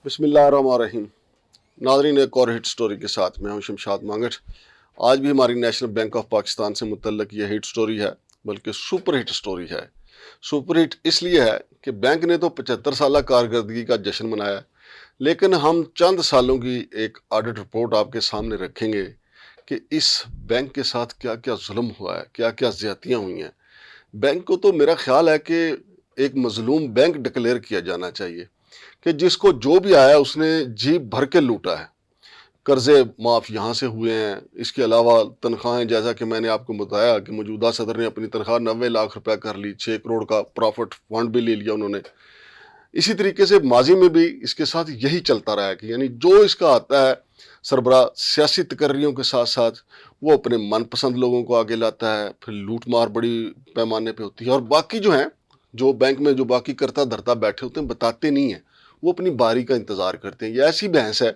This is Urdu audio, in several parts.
بسم اللہ الرحمن الرحیم. ناظرین، ایک اور ہٹ سٹوری کے ساتھ میں ہوں شمشاد مانگٹ. آج بھی ہماری نیشنل بینک آف پاکستان سے متعلق یہ ہٹ سٹوری ہے، بلکہ سپر ہٹ سٹوری ہے. سپر ہٹ اس لیے ہے کہ بینک نے تو 75 سالہ کارکردگی کا جشن منایا، لیکن ہم چند سالوں کی ایک آڈٹ رپورٹ آپ کے سامنے رکھیں گے کہ اس بینک کے ساتھ کیا کیا ظلم ہوا ہے، کیا کیا زیادتیاں ہوئی ہیں. بینک کو تو میرا خیال ہے کہ ایک مظلوم بینک ڈکلیئر کیا جانا چاہیے کہ جس کو جو بھی آیا اس نے جیب بھر کے لوٹا ہے. قرضے معاف یہاں سے ہوئے ہیں، اس کے علاوہ تنخواہیں، جیسا کہ میں نے آپ کو بتایا کہ موجودہ صدر نے اپنی تنخواہ 90 لاکھ روپے کر لی، 6 کروڑ کا پروفٹ فنڈ بھی لے لیا انہوں نے. اسی طریقے سے ماضی میں بھی اس کے ساتھ یہی چلتا رہا ہے کہ یعنی جو اس کا آتا ہے سربراہ سیاسی تقرریوں کے ساتھ ساتھ وہ اپنے من پسند لوگوں کو آگے لاتا ہے، پھر لوٹ مار بڑی پیمانے پہ ہوتی ہے، اور باقی جو ہیں جو بینک میں جو باقی کرتا دھرتا بیٹھے ہوتے ہیں بتاتے نہیں ہیں، وہ اپنی باری کا انتظار کرتے ہیں. یہ ایسی بحث ہے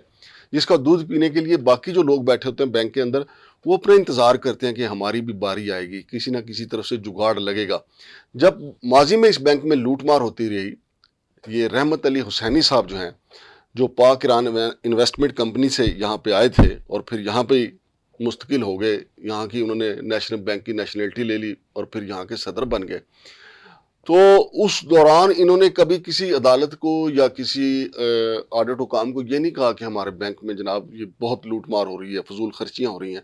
جس کا دودھ پینے کے لیے باقی جو لوگ بیٹھے ہوتے ہیں بینک کے اندر وہ اپنا انتظار کرتے ہیں کہ ہماری بھی باری آئے گی، کسی نہ کسی طرف سے جگاڑ لگے گا. جب ماضی میں اس بینک میں لوٹ مار ہوتی رہی، یہ رحمت علی حسینی صاحب جو ہیں، جو پاک ایران انویسٹمنٹ کمپنی سے یہاں پہ آئے تھے اور پھر یہاں پہ مستقل ہو گئے، یہاں کی انہوں نے نیشنل بینک کی نیشنلٹی لے لی اور پھر یہاں کے صدر بن گئے. تو اس دوران انہوں نے کبھی کسی عدالت کو یا کسی آڈٹ حکام کو یہ نہیں کہا کہ ہمارے بینک میں جناب یہ بہت لوٹ مار ہو رہی ہے، فضول خرچیاں ہو رہی ہیں،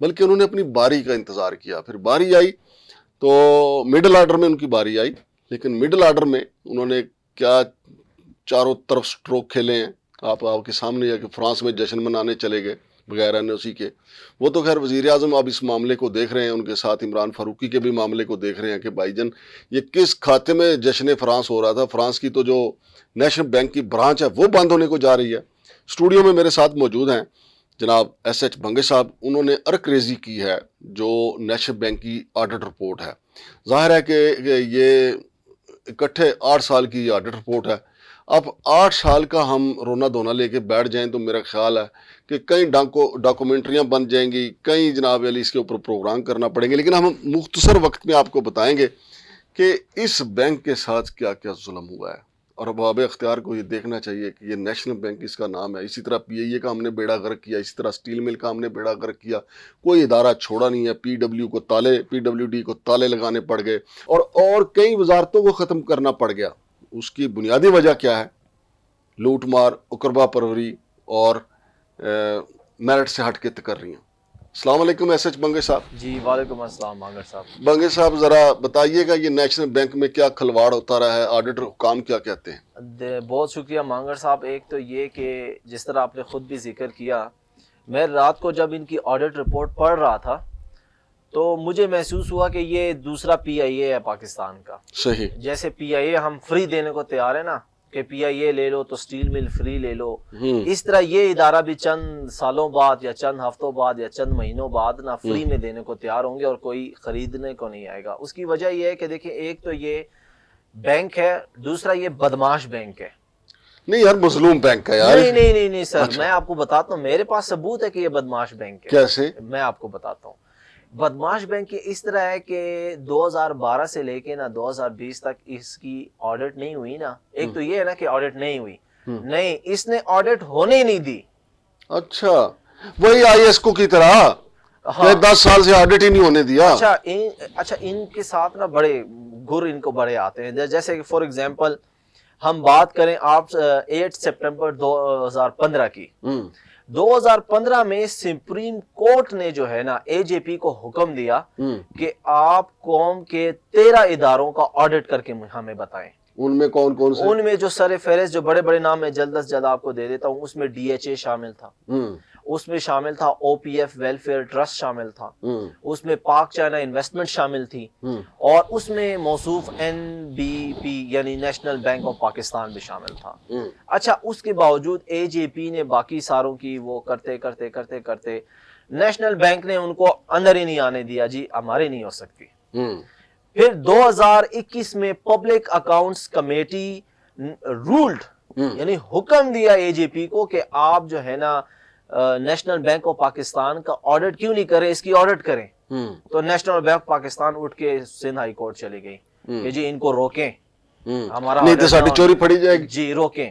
بلکہ انہوں نے اپنی باری کا انتظار کیا. پھر باری آئی تو مڈل آرڈر میں ان کی باری آئی، لیکن مڈل آرڈر میں انہوں نے کیا چاروں طرف سٹروک کھیلے ہیں. آپ کے سامنے ہے کہ فرانس میں جشن منانے چلے گئے بغیر این او سی کے. وہ تو خیر وزیر اعظم اب اس معاملے کو دیکھ رہے ہیں، ان کے ساتھ عمران فاروقی کے بھی معاملے کو دیکھ رہے ہیں کہ بھائی جان یہ کس کھاتے میں جشن فرانس ہو رہا تھا. فرانس کی تو جو نیشنل بینک کی برانچ ہے وہ بند ہونے کو جا رہی ہے. اسٹوڈیو میں میرے ساتھ موجود ہیں جناب ایس ایچ بنگے صاحب. انہوں نے ارک ریزی کی ہے جو نیشنل بینک کی آڈٹ رپورٹ ہے. ظاہر ہے کہ یہ اکٹھے 8 سال کی آڈٹ رپورٹ ہے. اب 8 سال کا ہم رونا دھونا لے کے بیٹھ جائیں تو میرا خیال ہے کہ کئی ڈاکومنٹریاں بن جائیں گی، کئی جناب علی اس کے اوپر پروگرام کرنا پڑیں گے، لیکن ہم مختصر وقت میں آپ کو بتائیں گے کہ اس بینک کے ساتھ کیا کیا ظلم ہوا ہے. اور ابواب اختیار کو یہ دیکھنا چاہیے کہ یہ نیشنل بینک اس کا نام ہے. اسی طرح پی ائی اے کا ہم نے بیڑا غرق کیا، اسی طرح اسٹیل مل کا ہم نے بیڑا غرق کیا، کوئی ادارہ چھوڑا نہیں ہے. پی ڈبلیو ڈی کو تالے لگانے پڑ گئے اور کئی وزارتوں کو ختم کرنا پڑ گیا. اس کی بنیادی وجہ کیا ہے؟ لوٹ مار، اقربا پروری اور میرٹ سے ہٹ کے تقرریاں. السلام علیکم ایس ایچ بنگے صاحب. جی وعلیکم السلام مانگر صاحب. بنگے صاحب ذرا بتائیے گا یہ نیشنل بینک میں کیا کھلواڑ ہوتا رہا ہے، آڈیٹر حکام کیا کہتے ہیں؟ بہت شکریہ مانگر صاحب. ایک تو یہ کہ جس طرح آپ نے خود بھی ذکر کیا، میں رات کو جب ان کی آڈٹ رپورٹ پڑھ رہا تھا تو مجھے محسوس ہوا کہ یہ دوسرا پی آئی اے ہے پاکستان کا. صحیح. جیسے پی آئی اے ہم فری دینے کو تیار ہے نا کہ پی آئی اے لے لو تو اسٹیل مل فری لے لو، اس طرح یہ ادارہ بھی چند سالوں بعد یا چند ہفتوں بعد یا چند مہینوں بعد نا فری میں دینے کو تیار ہوں گے اور کوئی خریدنے کو نہیں آئے گا. اس کی وجہ یہ ہے کہ دیکھیں، ایک تو یہ بینک ہے، دوسرا یہ بدماش بینک ہے. نہیں یار، مظلوم بینک ہے یار. نہیں سر، میں آپ کو بتاتا ہوں، میرے پاس ثبوت ہے کہ یہ بدماش بینک ہے. کیسے؟ میں آپ کو بتاتا ہوں. بدماش بینک اس طرح ہے کہ 2012 سے لے کے نا 2020 تک اس کی آڈٹ نہیں ہوئی نا. ایک تو یہ ہے نا کہ آڈٹ نہیں ہوئی، نہیں اس نے آڈٹ ہونے ہی نہیں دی. اچھا، وہی آئی ایس کو کی طرح 10 سال سے آڈٹ ہی نہیں ہونے دیا. اچھا ان کے ساتھ نا بڑے گر ان کو بڑے آتے ہیں. جیسے کہ فار ایگزامپل ہم بات کریں آپ 8 سپٹمبر 2015 کی، 2015 میں سپریم کورٹ نے جو ہے نا اے جے پی کو حکم دیا کہ آپ قوم کے 13 اداروں کا آڈٹ کر کے ہمیں بتائیں. ان میں کون کون سے؟ ان میں جو سر فہرست جو بڑے بڑے نام میں جلد از جلد آپ کو دے دیتا ہوں. اس میں ڈی ایچ اے شامل تھا، اس میں شامل تھا او پی ایف ویلفیئر ٹرسٹ شامل تھا، اس میں پاک چائنا انویسٹمنٹ شامل تھی، اور اس میں موصوف این بی پی یعنی نیشنل بینک آف پاکستان بھی شامل تھا. اچھا، اس کے باوجود اے جے پی نے باقی ساروں کی وہ کرتے کرتے کرتے کرتے نیشنل بینک نے ان کو اندر ہی نہیں آنے دیا. جی ہمارے نہیں ہو سکتی. پھر 2021 میں پبلک اکاؤنٹس کمیٹی رولڈ یعنی حکم دیا اے جے پی کو کہ آپ جو ہے نا نیشنل بینک آف پاکستان کا آڈٹ کیوں نہیں کریں، اس کی آڈٹ کریں. تو نیشنل بینک پاکستان اٹھ کے سندھ ہائی کورٹ چلی گئی کہ جی ان کو روکیں، ہمارا نہیں تو ساری چوری پھڑی جائے گی. جی روکیں.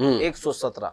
117।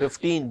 15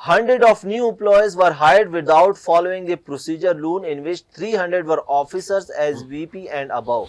100 of new employees were hired without following the procedure rule in which 300 were officers as VP and above।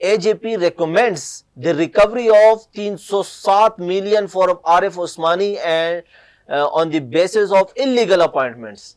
AJP recommends the recovery of 307 million for Arif Usmani and on the basis of illegal appointments।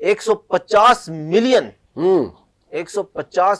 150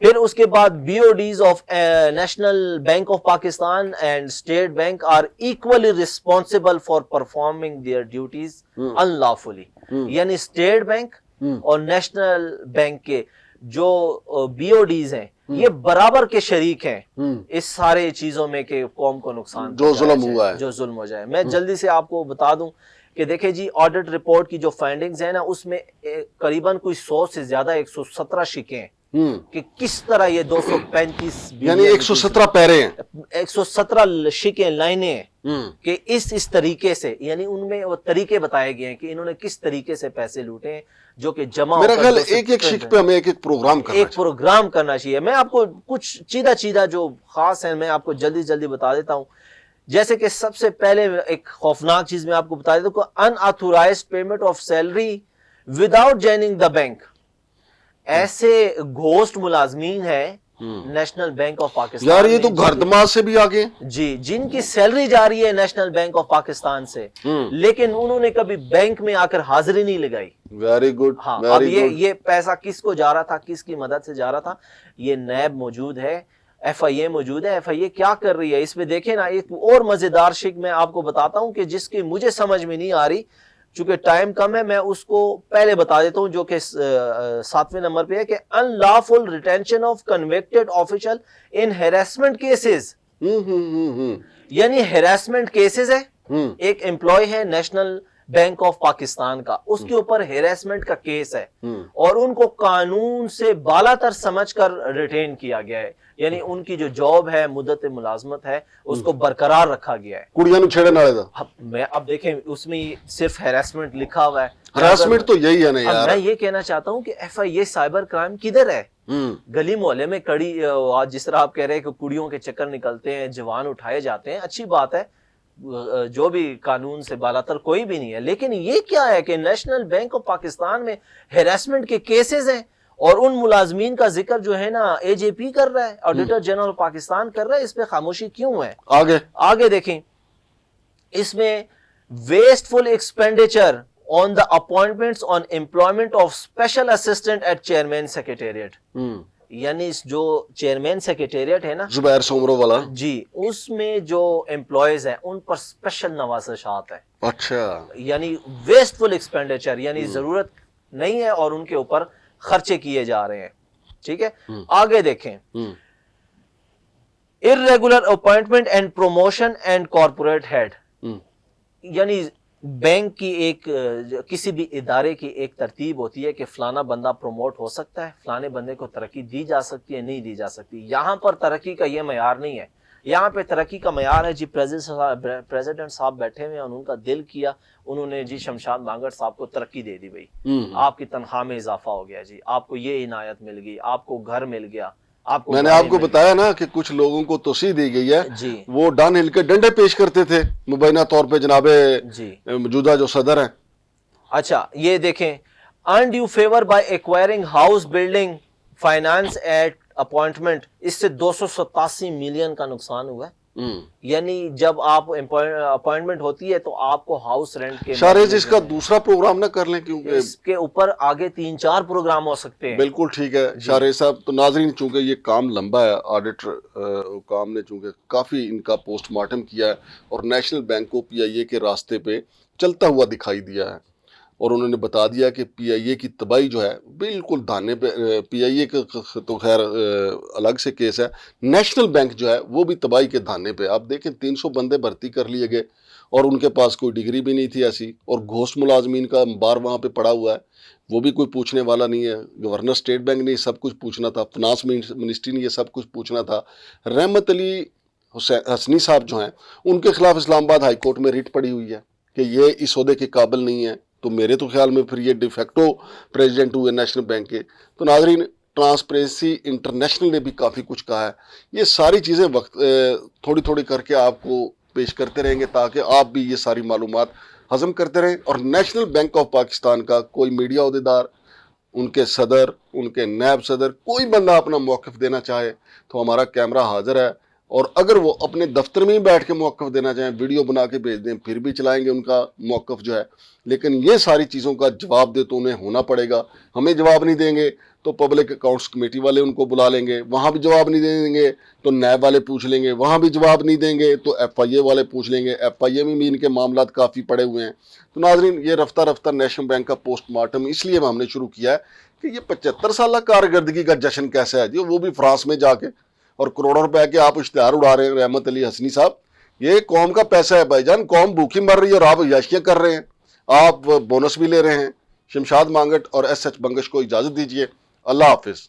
پھر اس کے بعد B O Ds of National Bank of Pakistan and State Bank are equally responsible for performing their duties unlawfully. یعنی اسٹیٹ بینک اور نیشنل بینک کے جو بی او ڈیز ہیں یہ برابر کے شریک ہیں اس سارے چیزوں میں کہ قوم کو نقصان جو ظلم ہوا ہے، جو ظلم ہو جائے. میں جلدی سے آپ کو بتا دوں کہ دیکھیں جی آڈٹ رپورٹ کی جو فائنڈنگز ہیں نا اس میں قریباً کوئی 100 سے زیادہ 117 شکیں ہیں کہ کس طرح یہ 235 یعنی 117 پیرے ہیں، 117 شکیں لائنیں ہیں کہ اس طریقے سے، یعنی ان میں وہ طریقے بتائے گئے ہیں کہ انہوں نے کس طریقے سے پیسے لوٹے ہیں جو کہ جمع میرا خیال ایک شک پہ ہمیں ایک پروگرام کرنا چاہیے. میں آپ کو کچھ چیدہ جو خاص ہیں میں آپ کو جلدی بتا دیتا ہوں. جیسے کہ سب سے پہلے ایک خوفناک چیز میں آپ کو بتا دیتا ہوں کہ unauthorized payment of salary without joining the bank. ایسے گھوسٹ ملازمین ہیں نیشنل بینک آف پاکستان. یار یہ تو گھردما سے بھی آگے جی، جن کی سیلری جا رہی ہے نیشنل بینک آف پاکستان سے لیکن انہوں نے کبھی بینک میں آ کر حاضری نہیں لگائی. Very good. ہاں، اب یہ پیسہ کس کو جا رہا تھا، کس کی مدد سے جا رہا تھا؟ یہ نیب موجود ہے، ایف آئی اے موجود ہے. ایف آئی اے کیا کر رہی ہے اس میں دیکھیں نا. ایک اور مزیدار شک میں آپ کو بتاتا ہوں کہ جس کی مجھے سمجھ میں نہیں آ رہی، چونکہ ٹائم کم ہے میں اس کو پہلے بتا دیتا ہوں، جو کہ 7ویں نمبر پہ ہے کہ unlawful retention of convicted official in harassment cases. یعنی ہیراسمنٹ کیسز ہے. ایک امپلائی ہے نیشنل بینک آف پاکستان کا، اس کے اوپر ہیراسمنٹ کا کیس ہے اور ان کو قانون سے بالا تر سمجھ کر ریٹین کیا گیا ہے. یعنی ان کی جو جاب ہے، مدت ملازمت ہے، اس کو برقرار رکھا گیا ہے. کڑیاں نو چھیڑے نالے دا. میں اب دیکھیں اس میں صرف ہیراسمنٹ لکھا ہوا ہے. ہراسمنٹ تو یہی ہے نا یار. میں یہ کہنا چاہتا ہوں کہ F I A cyber crime کدھر ہے؟ گلی محلے میں کڑی، جس طرح آپ کہہ رہے ہیں کہ کڑیوں کے چکر نکلتے ہیں، جوان اٹھائے جاتے ہیں، اچھی بات ہے، جو بھی قانون سے بالاتر کوئی بھی نہیں ہے. لیکن یہ کیا ہے کہ نیشنل بینک آف پاکستان میں ہیراسمنٹ کے کیسز ہیں اور ان ملازمین کا ذکر جو ہے نا اے جے پی کر رہا ہے، آڈیٹر جنرل پاکستان کر رہا ہے. اس پہ خاموشی کیوں ہے؟ آگے دیکھیں، اس میں wasteful expenditure on the appointments on employment of special assistant at chairman secretariat. یعنی جو چیئرمین سیکریٹریٹ ہے نا زبیر سومرو والا، جی، اس میں جو امپلائیز ہیں ان پر اسپیشل نوازشات ہیں. اچھا، یعنی ویسٹفل ایکسپینڈیچر، یعنی ضرورت نہیں ہے اور ان کے اوپر خرچے کیے جا رہے ہیں. ٹھیک ہے، آگے دیکھیں. irregular appointment and promotion and corporate head. یعنی بینک کی ایک کسی بھی ادارے کی ایک ترتیب ہوتی ہے کہ فلانا بندہ پروموٹ ہو سکتا ہے، فلانے بندے کو ترقی دی جا سکتی ہے، نہیں دی جا سکتی. یہاں پر ترقی کا یہ معیار نہیں ہے. یہاں پہ ترقی کا معیار ہے جی پریزیڈنٹ صاحب بیٹھے ہوئے ہیں، ان کا دل کیا، انہوں نے جی شمشاد مانگڑ صاحب کو ترقی دے دی. بھائی آپ کی تنخواہ میں اضافہ ہو گیا، جی آپ کو یہ عنایت مل گئی، آپ کو گھر مل گیا. میں نے آپ کو بتایا نا کہ کچھ لوگوں کو توسیع دی گئی ہے جی، وہ ڈان ہل کے ڈنڈے پیش کرتے تھے مبینہ طور پہ جناب جی موجودہ جو صدر ہیں. اچھا یہ دیکھیں، undue favor by acquiring house building finance at appointment، اس سے 287 ملین کا نقصان ہوا ہے. یعنی جب آپ اپوائنٹمنٹ ہوتی ہے تو آپ کو ہاؤس رینٹ کے شارز اس کا دوسرا پروگرام نہ کر لیں، کیونکہ اس کے اوپر آگے 3-4 پروگرام ہو سکتے ہیں. بالکل ٹھیک ہے شارز صاحب. تو ناظرین، چونکہ یہ کام لمبا ہے، آڈیٹر کام نے چونکہ کافی ان کا پوسٹ مارٹم کیا ہے اور نیشنل بینک کو پی آئی اے کے راستے پہ چلتا ہوا دکھائی دیا ہے اور انہوں نے بتا دیا کہ پی آئی اے کی تباہی جو ہے بالکل دھانے پہ. پی آئی اے کا تو خیر الگ سے کیس ہے، نیشنل بینک جو ہے وہ بھی تباہی کے دھانے پہ. آپ دیکھیں 300 بندے بھرتی کر لیے گئے اور ان کے پاس کوئی ڈگری بھی نہیں تھی ایسی، اور گھوسٹ ملازمین کا بار وہاں پہ پڑا ہوا ہے، وہ بھی کوئی پوچھنے والا نہیں ہے. گورنر اسٹیٹ بینک نے یہ سب کچھ پوچھنا تھا، فنانس منسٹری نے یہ سب کچھ پوچھنا تھا. رحمت علی حسنی صاحب جو ہیں ان کے خلاف اسلام آباد ہائی کورٹ میں ریٹ پڑی ہوئی ہے کہ یہ اس عہدے کے قابل نہیں ہے. تو میرے تو خیال میں پھر یہ ڈی فیکٹو پریزیڈنٹ ہوئے نیشنل بینک کے. تو ناظرین، ٹرانسپیرنسی انٹرنیشنل نے بھی کافی کچھ کہا ہے. یہ ساری چیزیں وقت تھوڑی تھوڑی کر کے آپ کو پیش کرتے رہیں گے تاکہ آپ بھی یہ ساری معلومات ہضم کرتے رہیں. اور نیشنل بینک آف پاکستان کا کوئی میڈیا عہدیدار، ان کے صدر، ان کے نائب صدر، کوئی بندہ اپنا موقف دینا چاہے تو ہمارا کیمرہ حاضر ہے. اور اگر وہ اپنے دفتر میں ہی بیٹھ کے موقف دینا چاہیں، ویڈیو بنا کے بھیج دیں، پھر بھی چلائیں گے ان کا موقف جو ہے. لیکن یہ ساری چیزوں کا جواب دے تو انہیں ہونا پڑے گا. ہمیں جواب نہیں دیں گے تو پبلک اکاؤنٹس کمیٹی والے ان کو بلا لیں گے, وہاں بھی جواب نہیں دیں گے تو نیب والے پوچھ لیں گے, وہاں بھی جواب نہیں دیں گے تو ایف آئی اے والے پوچھ لیں گے, ایف آئی اے میں بھی ان کے معاملات کافی پڑے ہوئے ہیں. تو ناظرین یہ رفتہ رفتہ نیشنل بینک کا پوسٹ مارٹم اس لیے ہم نے شروع کیا ہے کہ یہ 75 سالہ کارکردگی کا جشن کیسا ہے جی, وہ بھی فرانس میں جا کے, اور کروڑوں روپے کے آپ اشتہار اڑا رہے ہیں رحمت علی حسنی صاحب. یہ قوم کا پیسہ ہے بھائی جان, قوم بھوکی مر رہی ہے اور آپ عیاشیاں کر رہے ہیں, آپ بونس بھی لے رہے ہیں. شمشاد مانگٹ اور ایس ایچ بنگش کو اجازت دیجیے, اللہ حافظ.